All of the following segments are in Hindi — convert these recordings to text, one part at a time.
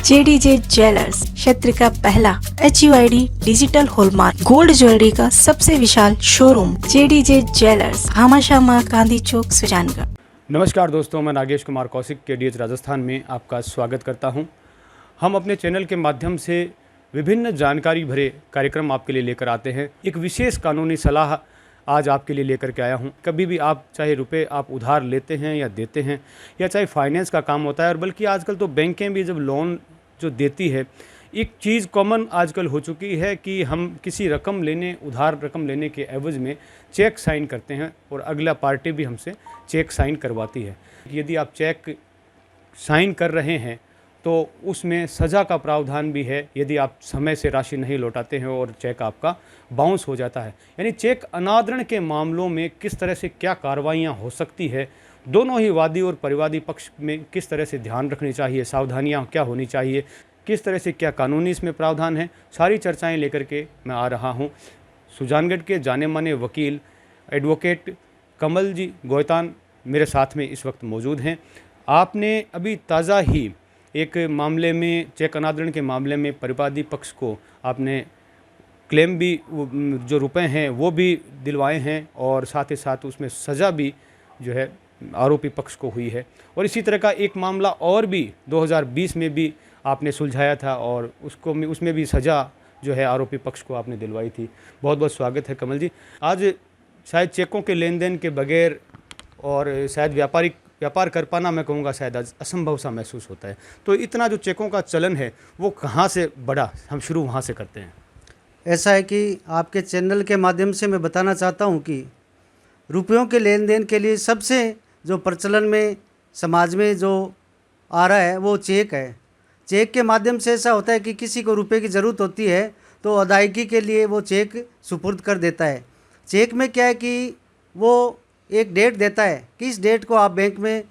जेडीजे ज्वेलर्स क्षेत्र का पहला HUID digital hallmark gold jewellery का सबसे विशाल showroom JDJ jewellers, Bhamashah Gandhi Chowk, Sujangarh. नमस्कार दोस्तों, मैं नागेश कुमार कौशिक KDH राजस्थान में आपका स्वागत करता हूं। हम अपने चैनल के माध्यम से विभिन्न जानकारी भरे कार्यक्रम आपके लिए लेकर आते हैं। एक विशेष कानूनी सलाह आज आपके लिए लेकर के आया हूं। कभी भी आप चाहे रुपए आप उधार लेते हैं या देते हैं, या चाहे फाइनेंस का काम होता है, और बल्कि आजकल तो बैंकें भी जब लोन जो देती है, एक चीज़ कॉमन आजकल हो चुकी है कि हम किसी उधार रकम लेने के एवज में चेक साइन करते हैं और अगला पार्टी भी हमसे चेक साइन करवाती है। यदि आप चेक साइन कर रहे हैं तो उसमें सज़ा का प्रावधान भी है यदि आप समय से राशि नहीं लौटाते हैं और चेक आपका बाउंस हो जाता है। यानी चेक अनादरण के मामलों में किस तरह से क्या कार्रवाइयाँ हो सकती है, दोनों ही वादी और परिवादी पक्ष में किस तरह से ध्यान रखनी चाहिए, सावधानियाँ क्या होनी चाहिए, किस तरह से क्या कानूनी इसमें प्रावधान है, सारी चर्चाएं लेकर के मैं आ रहा हूं। सुजानगढ़ के जाने माने वकील एडवोकेट कमल जी गोयतान मेरे साथ में इस वक्त मौजूद हैं। आपने अभी ताज़ा ही एक मामले में, चेक अनादरण के मामले में परिवादी पक्ष को आपने क्लेम भी, जो रुपए हैं वो भी दिलवाए हैं, और साथ ही साथ उसमें सज़ा भी जो है आरोपी पक्ष को हुई है। और इसी तरह का एक मामला और भी 2020 में भी आपने सुलझाया था, और उसमें भी सज़ा जो है आरोपी पक्ष को आपने दिलवाई थी। बहुत बहुत स्वागत है कमल जी। आज शायद चेकों के लेन देन के बगैर और शायद व्यापार कर पाना, मैं कहूँगा शायद आज असंभव सा महसूस होता है। तो इतना जो चेकों का चलन है वो कहाँ से बढ़ा, हम शुरू वहाँ से करते हैं। ऐसा है कि आपके चैनल के माध्यम से मैं बताना चाहता हूँ कि रुपयों के लेन देन के लिए सबसे जो प्रचलन में समाज में जो आ रहा है वो चेक है। चेक के माध्यम से ऐसा होता है कि किसी को रुपए की ज़रूरत होती है तो अदायगी के लिए वो चेक सुपुर्द कर देता है। चेक में क्या है कि वो एक डेट देता है कि इस डेट को आप बैंक में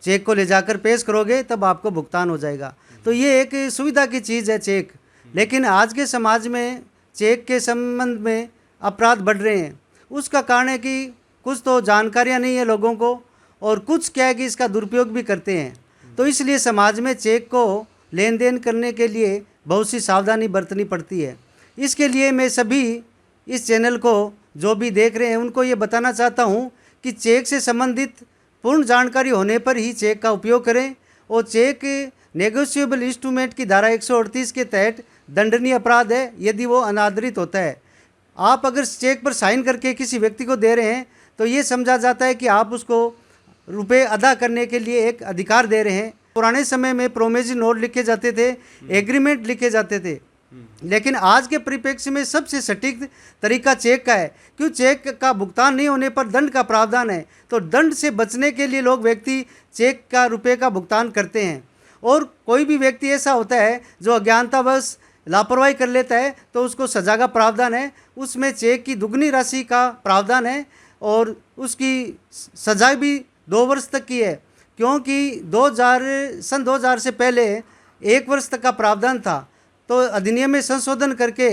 चेक को ले जाकर पेश करोगे तब आपको भुगतान हो जाएगा। तो ये एक सुविधा की चीज़ है चेक। लेकिन आज के समाज में चेक के संबंध में अपराध बढ़ रहे हैं। उसका कारण है कि कुछ तो जानकारियाँ नहीं है लोगों को, और कुछ क्या है कि इसका दुरुपयोग भी करते हैं। तो इसलिए समाज में चेक को लेन देन करने के लिए बहुत सी सावधानी बरतनी पड़ती है। इसके लिए मैं सभी इस चैनल को जो भी देख रहे हैं उनको ये बताना चाहता हूँ कि चेक से संबंधित पूर्ण जानकारी होने पर ही चेक का उपयोग करें। और चेक नेगोशिएबल इंस्ट्रूमेंट की धारा 138 के तहत दंडनीय अपराध है यदि वो अनादरित होता है। आप अगर चेक पर साइन करके किसी व्यक्ति को दे रहे हैं तो ये समझा जाता है कि आप उसको रुपए अदा करने के लिए एक अधिकार दे रहे हैं। पुराने समय में प्रोमिसरी नोट लिखे जाते थे, एग्रीमेंट लिखे जाते थे, लेकिन आज के परिप्रेक्ष्य में सबसे सटीक तरीका चेक का है। क्यों? चेक का भुगतान नहीं होने पर दंड का प्रावधान है। तो दंड से बचने के लिए व्यक्ति चेक का रुपए का भुगतान करते हैं। और कोई भी व्यक्ति ऐसा होता है जो अज्ञानतावश लापरवाही कर लेता है तो उसको सजा का प्रावधान है। उसमें चेक की दुगनी राशि का प्रावधान है, और उसकी सजा भी 2 वर्ष तक की है। क्योंकि 2000 से पहले 1 वर्ष तक का प्रावधान था, तो अधिनियम में संशोधन करके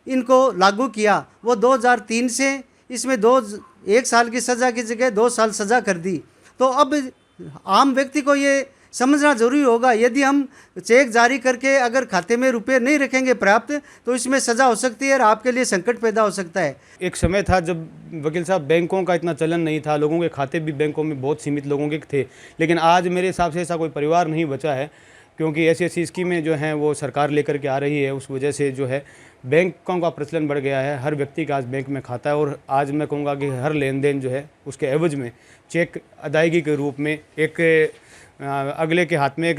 इनको लागू किया। वो 2003 से इसमें 1 साल की सज़ा की जगह 2 साल सज़ा कर दी। तो अब आम व्यक्ति को ये समझना जरूरी होगा, यदि हम चेक जारी करके अगर खाते में रुपए नहीं रखेंगे पर्याप्त तो इसमें सज़ा हो सकती है और आपके लिए संकट पैदा हो सकता है। एक समय था जब वकील साहब बैंकों का इतना चलन नहीं था, लोगों के खाते भी बैंकों में बहुत सीमित लोगों के थे। लेकिन आज मेरे हिसाब से ऐसा कोई परिवार नहीं बचा है, क्योंकि ऐसी स्कीमें जो हैं वो सरकार लेकर के आ रही है। उस वजह से जो है बैंकों का प्रचलन बढ़ गया है। हर व्यक्ति का आज बैंक में खाता है, और आज मैं कहूँगा कि हर लेन देन जो है उसके एवज में चेक अदायगी के रूप में एक अगले के हाथ में एक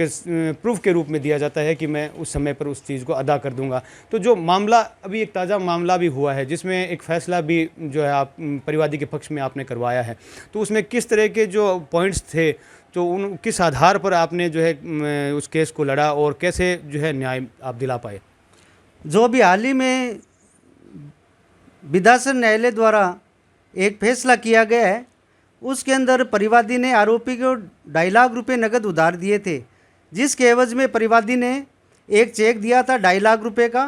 प्रूफ के रूप में दिया जाता है कि मैं उस समय पर उस चीज़ को अदा कर दूंगा। तो जो मामला अभी एक ताज़ा मामला भी हुआ है जिसमें एक फ़ैसला भी जो है आप परिवादी के पक्ष में आपने करवाया है, तो उसमें किस तरह के जो पॉइंट्स थे, तो उन किस आधार पर आपने जो है उस केस को लड़ा और कैसे जो है न्याय आप दिला पाए? जो भी हाल ही में विधासन न्यायालय द्वारा एक फैसला किया गया है, उसके अंदर परिवादी ने आरोपी को 2.5 लाख रुपए नकद उधार दिए थे, जिसके एवज में परिवादी ने एक चेक दिया था 2.5 लाख रुपए का।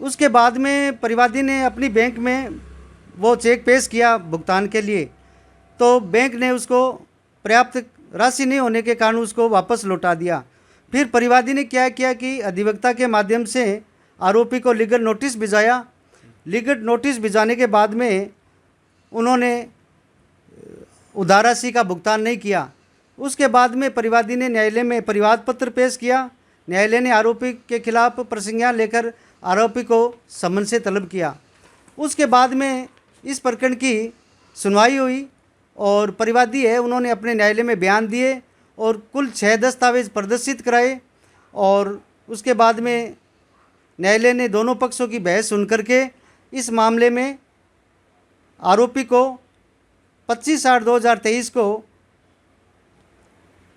उसके बाद में परिवादी ने अपनी बैंक में वो चेक पेश किया भुगतान के लिए, तो बैंक ने उसको पर्याप्त राशि नहीं होने के कारण उसको वापस लौटा दिया। फिर परिवादी ने क्या किया कि अधिवक्ता के माध्यम से आरोपी को लीगल नोटिस भिजवाया। लीगल नोटिस भिजवाने के बाद में उन्होंने उधार राशि का भुगतान नहीं किया। उसके बाद में परिवादी ने न्यायालय में परिवाद पत्र पेश किया। न्यायालय ने आरोपी के खिलाफ प्रसंज्ञान लेकर आरोपी को समन से तलब किया। उसके बाद में इस प्रकरण की सुनवाई हुई और परिवादी है उन्होंने अपने न्यायालय में बयान दिए और कुल 6 दस्तावेज प्रदर्शित कराए और उसके बाद में न्यायालय ने दोनों पक्षों की बहस सुन करके इस मामले में आरोपी को 25/8/2023 को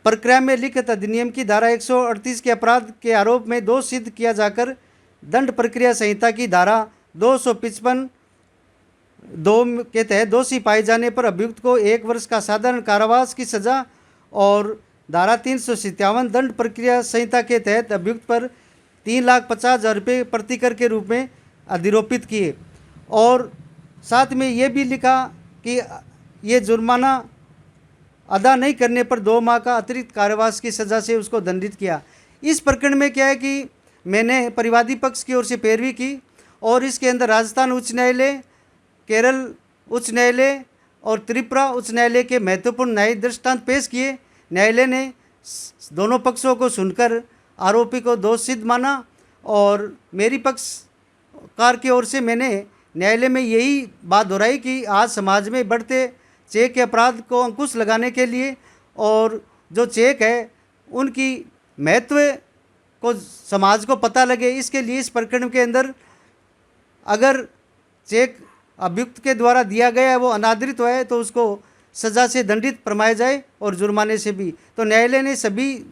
प्रक्रिया में लिखित अधिनियम की धारा 138 के अपराध के आरोप में दोष सिद्ध किया जाकर दंड प्रक्रिया संहिता की धारा 255(2) के तहत दोषी पाए जाने पर अभियुक्त को 1 वर्ष का साधारण कारावास की सजा और धारा 357 दंड प्रक्रिया संहिता के तहत अभियुक्त पर 3,50,000 रुपये प्रतिकर के रूप में अधिरोपित किए और साथ में ये भी लिखा कि ये जुर्माना अदा नहीं करने पर 2 माह का अतिरिक्त कारावास की सज़ा से उसको दंडित किया। इस प्रकरण में क्या है कि मैंने परिवादी पक्ष की ओर से पैरवी की और इसके अंदर राजस्थान उच्च न्यायालय, केरल उच्च न्यायालय और त्रिपुरा उच्च न्यायालय के महत्वपूर्ण न्यायिक दृष्टांत पेश किए। न्यायालय ने दोनों पक्षों को सुनकर आरोपी को दोष सिद्ध माना और मेरी पक्षकार की ओर से मैंने न्यायालय में यही बात दोहराई कि आज समाज में बढ़ते चेक के अपराध को अंकुश लगाने के लिए और जो चेक है उनकी महत्व को समाज को पता लगे, इसके लिए इस प्रकरण के अंदर अगर चेक अभियुक्त के द्वारा दिया गया है वो अनादरित हुआ है तो उसको सज़ा से दंडित फरमाया जाए और जुर्माने से भी। तो न्यायालय ने सभी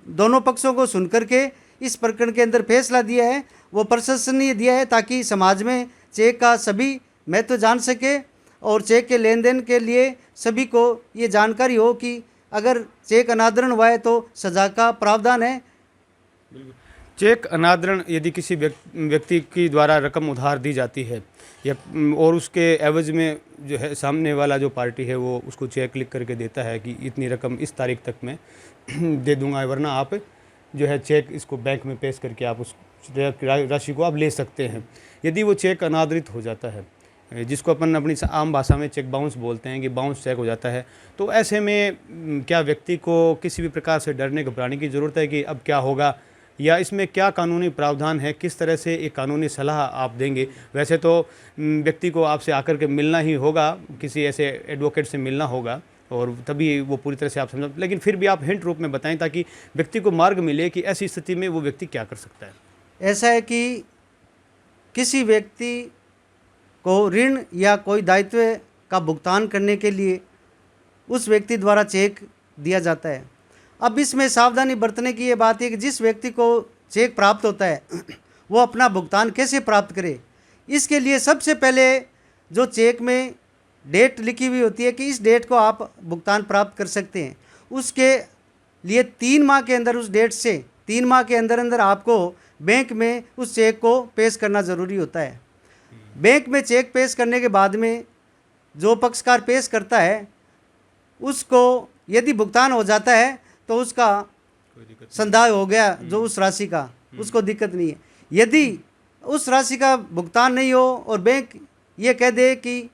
दोनों पक्षों को सुन करके इस प्रकरण के अंदर फैसला दिया है, वो प्रशंसनीय दिया है ताकि समाज में चेक का सभी महत्व जान सके और चेक के लेन देन के लिए सभी को ये जानकारी हो कि अगर चेक अनादरण हुआ है तो सज़ा का प्रावधान है। चेक अनादरण यदि किसी व्यक्ति की द्वारा रकम उधार दी जाती है या और उसके एवज में जो है सामने वाला जो पार्टी है वो उसको चेक लिख करके देता है कि इतनी रकम इस तारीख तक मैं दे दूंगा, वरना आप जो है चेक इसको बैंक में पेश करके आप उस राशि को आप ले सकते हैं। यदि वो चेक अनादरित हो जाता है, जिसको अपन अपनी आम भाषा में चेक बाउंस बोलते हैं कि बाउंस चेक हो जाता है, तो ऐसे में क्या व्यक्ति को किसी भी प्रकार से डरने घबराने की ज़रूरत है कि अब क्या होगा, या इसमें क्या कानूनी प्रावधान है, किस तरह से एक कानूनी सलाह आप देंगे? वैसे तो व्यक्ति को आपसे आकर के मिलना ही होगा, किसी ऐसे एडवोकेट से मिलना होगा और तभी वो पूरी तरह से आप समझ, लेकिन फिर भी आप हिंट रूप में बताएं ताकि व्यक्ति को मार्ग मिले कि ऐसी स्थिति में वो व्यक्ति क्या कर सकता है। ऐसा है कि किसी व्यक्ति को ऋण या कोई दायित्व का भुगतान करने के लिए उस व्यक्ति द्वारा चेक दिया जाता है। अब इसमें सावधानी बरतने की ये बात है कि जिस व्यक्ति को चेक प्राप्त होता है वो अपना भुगतान कैसे प्राप्त करे। इसके लिए सबसे पहले जो चेक में डेट लिखी हुई होती है कि इस डेट को आप भुगतान प्राप्त कर सकते हैं, उसके लिए 3 माह के अंदर, उस डेट से 3 माह के अंदर अंदर आपको बैंक में उस चेक को पेश करना ज़रूरी होता है। बैंक में चेक पेश करने के बाद में जो पक्षकार पेश करता है उसको यदि भुगतान हो जाता है तो उसका संदाय हो गया जो उस राशि का, उसको दिक्कत नहीं है। यदि उस राशि का भुगतान नहीं हो और बैंक ये कह दे कि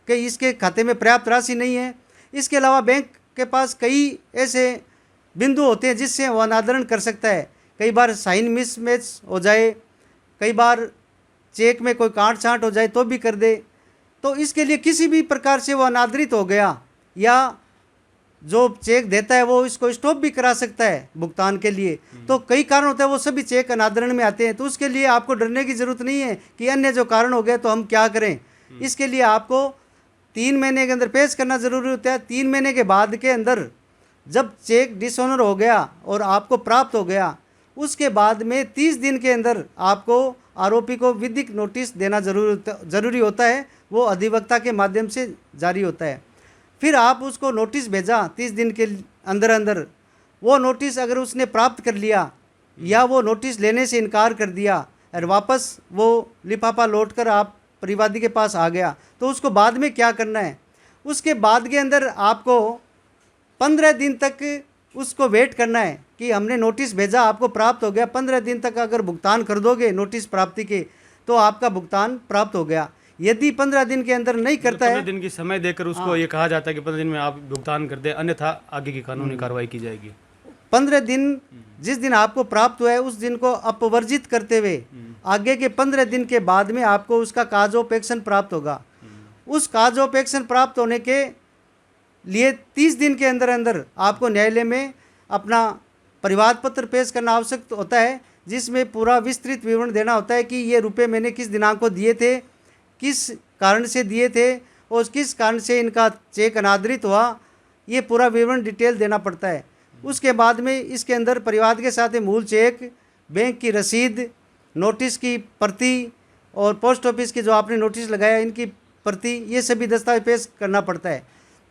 इसके खाते में पर्याप्त राशि नहीं है, इसके अलावा बैंक के पास कई ऐसे बिंदु होते हैं जिससे वो अनादरण कर सकता है। कई बार साइन मिसमैच हो जाए, कई बार चेक में कोई काट छांट हो जाए तो भी कर दे। तो इसके लिए किसी भी प्रकार से वो अनादरित हो गया या जो चेक देता है वो इसको स्टॉप भी करा सकता है भुगतान के लिए, तो कई कारण होते हैं, वो सभी चेक अनादरण में आते हैं। तो उसके लिए आपको डरने की ज़रूरत नहीं है कि अन्य जो कारण हो गए तो हम क्या करें। इसके लिए आपको 3 महीने के अंदर पेश करना ज़रूरी होता है। 3 महीने के बाद के अंदर जब चेक डिसऑनर हो गया और आपको प्राप्त हो गया, उसके बाद में 30 दिन के अंदर आपको आरोपी को विधिक नोटिस देना ज़रूरी होता है। वो अधिवक्ता के माध्यम से जारी होता है। फिर आप उसको नोटिस भेजा 30 दिन के अंदर अंदर, वो नोटिस अगर उसने प्राप्त कर लिया या वो नोटिस लेने से इनकार कर दिया और वापस वो लिफाफा लौट कर आप परिवादी के पास आ गया, तो उसको बाद में क्या करना है। उसके बाद के अंदर आपको 15 दिन तक उसको वेट करना है कि हमने नोटिस भेजा, आपको प्राप्त हो गया, 15 दिन तक अगर भुगतान कर दोगे नोटिस प्राप्ति के तो आपका भुगतान प्राप्त हो गया। यदि 15 दिन के अंदर नहीं करता है, 15 दिन की समय देकर उसको ये कहा जाता है कि 15 दिन में आप भुगतान कर दें, अन्यथा आगे की कानूनी कार्रवाई की जाएगी। 15 दिन जिस दिन आपको प्राप्त हुआ है उस दिन को अपवर्जित करते हुए आगे के 15 दिन के बाद में आपको उसका काज ऑफ एक्शन प्राप्त होगा। उस काज ऑफ एक्शन प्राप्त होने के लिए 30 दिन के अंदर अंदर आपको न्यायालय में अपना परिवाद पत्र पेश करना आवश्यक होता है, जिसमें पूरा विस्तृत विवरण देना होता है कि ये रुपए मैंने किस दिनांक को दिए थे, किस कारण से दिए थे और किस कारण से इनका चेक अनादरित हुआ, ये पूरा विवरण डिटेल देना पड़ता है। उसके बाद में इसके अंदर परिवाद के साथ मूल चेक, बैंक की रसीद, नोटिस की प्रति और पोस्ट ऑफिस की जो आपने नोटिस लगाया इनकी प्रति, ये सभी दस्तावेज पेश करना पड़ता है।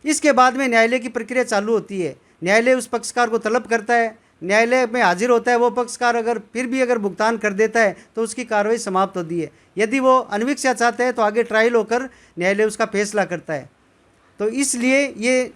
इसके बाद में न्यायालय की प्रक्रिया चालू होती है। न्यायालय उस पक्षकार को तलब करता है, न्यायालय में हाजिर होता है। वो पक्षकार अगर फिर भी अगर भुगतान कर देता है तो उसकी कार्रवाई समाप्त होती है। यदि वो अनवीक्षा चाहता है तो आगे ट्रायल होकर न्यायालय उसका फैसला करता है। तो इसलिए ये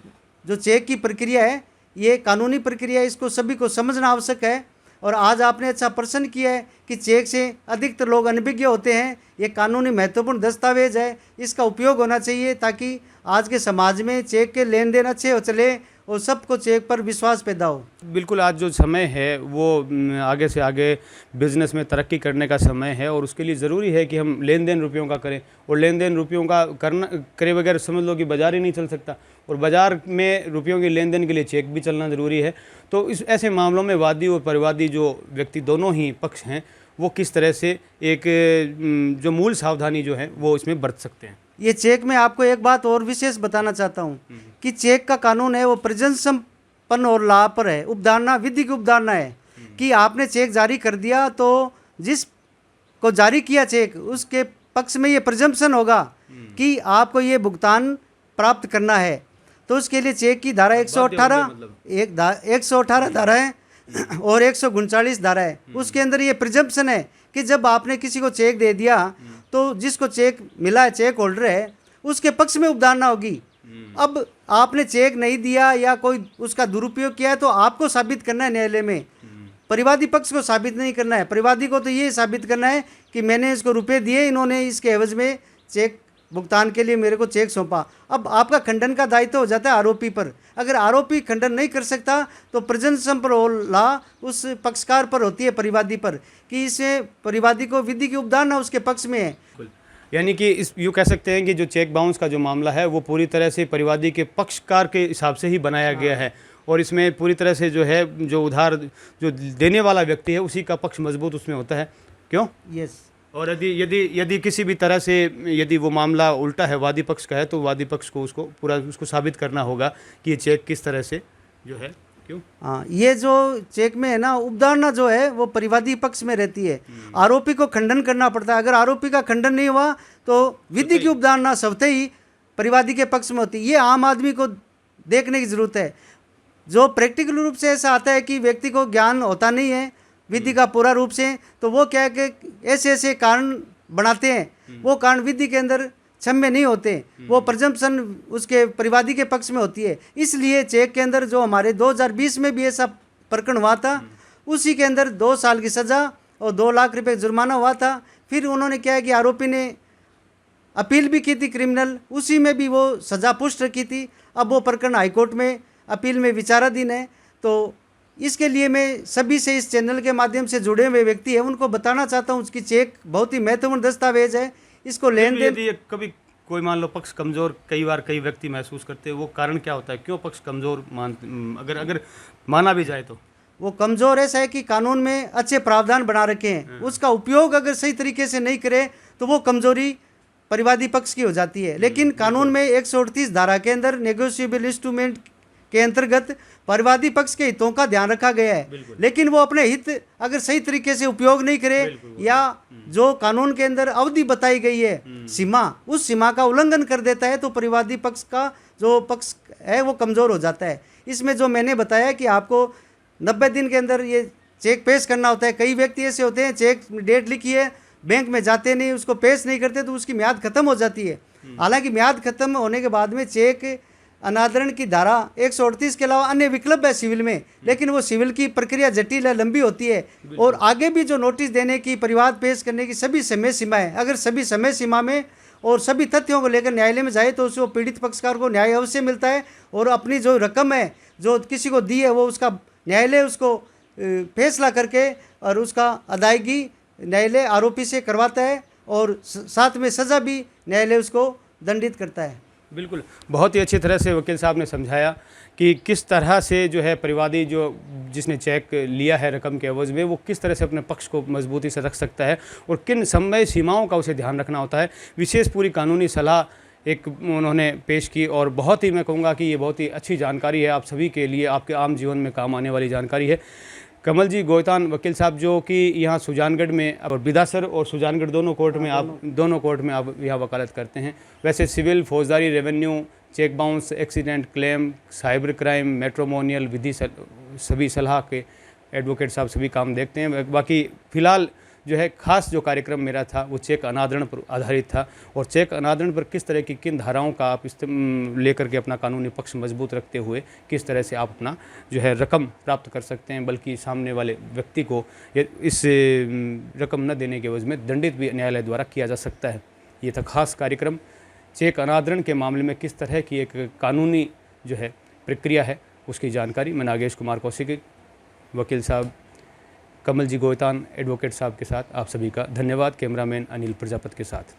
जो चेक की प्रक्रिया है ये कानूनी प्रक्रिया है, इसको सभी को समझना आवश्यक है। और आज आपने अच्छा प्रश्न किया है कि चेक से अधिकतर लोग अनभिज्ञ होते हैं। ये कानूनी महत्वपूर्ण दस्तावेज है, इसका उपयोग होना चाहिए ताकि आज के समाज में चेक के लेन देन अच्छे हो चले और सबको चेक पर विश्वास पैदा हो। बिल्कुल, आज जो समय है वो आगे से आगे बिज़नेस में तरक्की करने का समय है और उसके लिए ज़रूरी है कि हम लेन देन रुपयों का करें। और लेन देन रुपयों का करे बगैर समझ लो कि बाज़ार ही नहीं चल सकता, और बाज़ार में रुपयों के लेन देन के लिए चेक भी चलना ज़रूरी है। तो इस ऐसे मामलों में वादी और परिवादी जो व्यक्ति दोनों ही पक्ष हैं वो किस तरह से एक जो मूल सावधानी जो है वो इसमें बरत सकते हैं। ये चेक में आपको एक बात और विशेष बताना चाहता हूँ कि चेक का कानून है वो प्रजन संपन्न और लाभ पर है। उपधारणा विधि की उपधारणा है कि आपने चेक जारी कर दिया तो जिस को जारी किया चेक उसके पक्ष में ये प्रजम्पशन होगा कि आपको ये भुगतान प्राप्त करना है। तो उसके लिए चेक की धारा 118 धारा है और 139 धारा है। उसके अंदर ये प्रिजम्पशन है कि जब आपने किसी को चेक दे दिया तो जिसको चेक मिला है, चेक होल्डर है, उसके पक्ष में उपधारणा होगी। अब आपने चेक नहीं दिया या कोई उसका दुरुपयोग किया है तो आपको साबित करना है न्यायालय में, परिवादी पक्ष को साबित नहीं करना है। परिवादी को तो ये साबित करना है कि मैंने इसको रुपए दिए, इन्होंने इसके एवज में चेक भुगतान के लिए मेरे को चेक सौंपा। अब आपका खंडन का दायित्व हो जाता है आरोपी पर। अगर आरोपी खंडन नहीं कर सकता तो प्रजन संपन्न ला उस पक्षकार पर होती है, परिवादी पर, कि इसे परिवादी को विधि की उपधारणा उसके पक्ष में है। यानी कि इस यूँ कह सकते हैं कि जो चेक बाउंस का जो मामला है वो पूरी तरह से परिवादी के पक्षकार के हिसाब से ही बनाया गया है और इसमें पूरी तरह से जो है जो उधार जो देने वाला व्यक्ति है उसी का पक्ष मजबूत उसमें होता है। क्यों? यस। और यदि किसी भी तरह से यदि वो मामला उल्टा है, वादी पक्ष का है, तो वादी पक्ष को उसको साबित करना होगा कि ये चेक किस तरह से जो है। क्यों? हाँ, ये जो चेक में है ना उपधारणा जो है वो परिवादी पक्ष में रहती है। आरोपी को खंडन करना पड़ता है। अगर आरोपी का खंडन नहीं हुआ तो विधि की उपधारणा स्वतः ही परिवादी के पक्ष में होती है। ये आम आदमी को देखने की जरूरत है। जो प्रैक्टिकल रूप से ऐसा आता है कि व्यक्ति को ज्ञान होता नहीं है विधि का पूरा रूप से, तो वो क्या है कि ऐसे ऐसे कारण बनाते हैं, वो कारण विधि के अंदर क्षम्य नहीं होते, वो प्रजम्पशन उसके परिवादी के पक्ष में होती है। इसलिए चेक के अंदर जो हमारे 2020 में भी ऐसा प्रकरण हुआ था, उसी के अंदर 2 साल की सज़ा और 2 लाख रुपए जुर्माना हुआ था। फिर उन्होंने क्या है कि आरोपी ने अपील भी की थी क्रिमिनल, उसी में भी वो सज़ा पुष्ट रखी थी। अब वो प्रकरण हाईकोर्ट में अपील में विचाराधीन है। तो इसके लिए मैं सभी से इस चैनल के माध्यम से जुड़े हुए व्यक्ति हैं उनको बताना चाहता हूँ कि चेक बहुत ही महत्वपूर्ण दस्तावेज है। इसको लेन देन यदि कभी कोई मान लो पक्ष कमज़ोर कई व्यक्ति महसूस करते हैं, वो कारण क्या होता है? क्यों पक्ष कमज़ोर अगर माना भी जाए तो वो कमज़ोर ऐसा है कि कानून में अच्छे प्रावधान बना रखे हैं, उसका उपयोग अगर सही तरीके से नहीं करे तो वो कमज़ोरी परिवादी पक्ष की हो जाती है। लेकिन कानून में 138 धारा के अंदर नेगोशिएबल इंस्ट्रूमेंट के अंतर्गत परिवादी पक्ष के हितों का ध्यान रखा गया है। लेकिन वो अपने हित अगर सही तरीके से उपयोग नहीं करे या जो कानून के अंदर अवधि बताई गई है सीमा, उस सीमा का उल्लंघन कर देता है तो परिवादी पक्ष का जो पक्ष है वो कमज़ोर हो जाता है। इसमें जो मैंने बताया कि आपको 90 दिन के अंदर ये चेक पेश करना होता है। कई व्यक्ति ऐसे होते हैं चेक डेट लिखी है, बैंक में जाते नहीं, उसको पेश नहीं करते तो उसकी म्याद खत्म हो जाती है। हालांकि म्याद खत्म होने के बाद में चेक अनादरण की धारा 138 के अलावा अन्य विकल्प है सिविल में, लेकिन वो सिविल की प्रक्रिया जटिल है, लंबी होती है और आगे भी जो नोटिस देने की, परिवाद पेश करने की सभी समय सीमा है। अगर सभी समय सीमा में और सभी तथ्यों को लेकर न्यायालय में जाए तो उसको पीड़ित पक्षकार को न्याय अवश्य मिलता है और अपनी जो रकम है जो किसी को दी है वो उसका न्यायालय उसको फैसला करके और उसका अदायगी न्यायालय आरोपी से करवाता है और साथ में सज़ा भी न्यायालय उसको दंडित करता है। बिल्कुल, बहुत ही अच्छी तरह से वकील साहब ने समझाया कि किस तरह से जो है परिवादी जो जिसने चेक लिया है रकम के एवज में, वो किस तरह से अपने पक्ष को मजबूती से रख सकता है और किन समय सीमाओं का उसे ध्यान रखना होता है। विशेष पूरी कानूनी सलाह एक उन्होंने पेश की और बहुत ही, मैं कहूँगा कि ये बहुत ही अच्छी जानकारी है, आप सभी के लिए, आपके आम जीवन में काम आने वाली जानकारी है। कमल जी गोयतान वकील साहब जो कि यहाँ सुजानगढ़ में और बिदासर और सुजानगढ़ दोनों कोर्ट में आप यहाँ वकालत करते हैं। वैसे सिविल, फौजदारी, revenue, cheque bounce, accident claim, cyber crime, matrimonial, विधि सभी सलाह के एडवोकेट साहब सभी काम देखते हैं। बाकी फ़िलहाल जो है खास जो कार्यक्रम मेरा था वो चेक अनादरण पर आधारित था और चेक अनादरण पर किस तरह की किन धाराओं का आप लेकर के अपना कानूनी पक्ष मजबूत रखते हुए किस तरह से आप अपना जो है रकम प्राप्त कर सकते हैं, बल्कि सामने वाले व्यक्ति को इस रकम न देने के एवज में दंडित भी न्यायालय द्वारा किया जा सकता है। ये था खास कार्यक्रम चेक अनादरण के मामले में किस तरह की एक कानूनी जो है प्रक्रिया है उसकी जानकारी मैं नागेश कुमार कौशिक, वकील साहब कमल जी गोयतान एडवोकेट साहब के साथ आप सभी का धन्यवाद। कैमरामैन अनिल प्रजापत के साथ।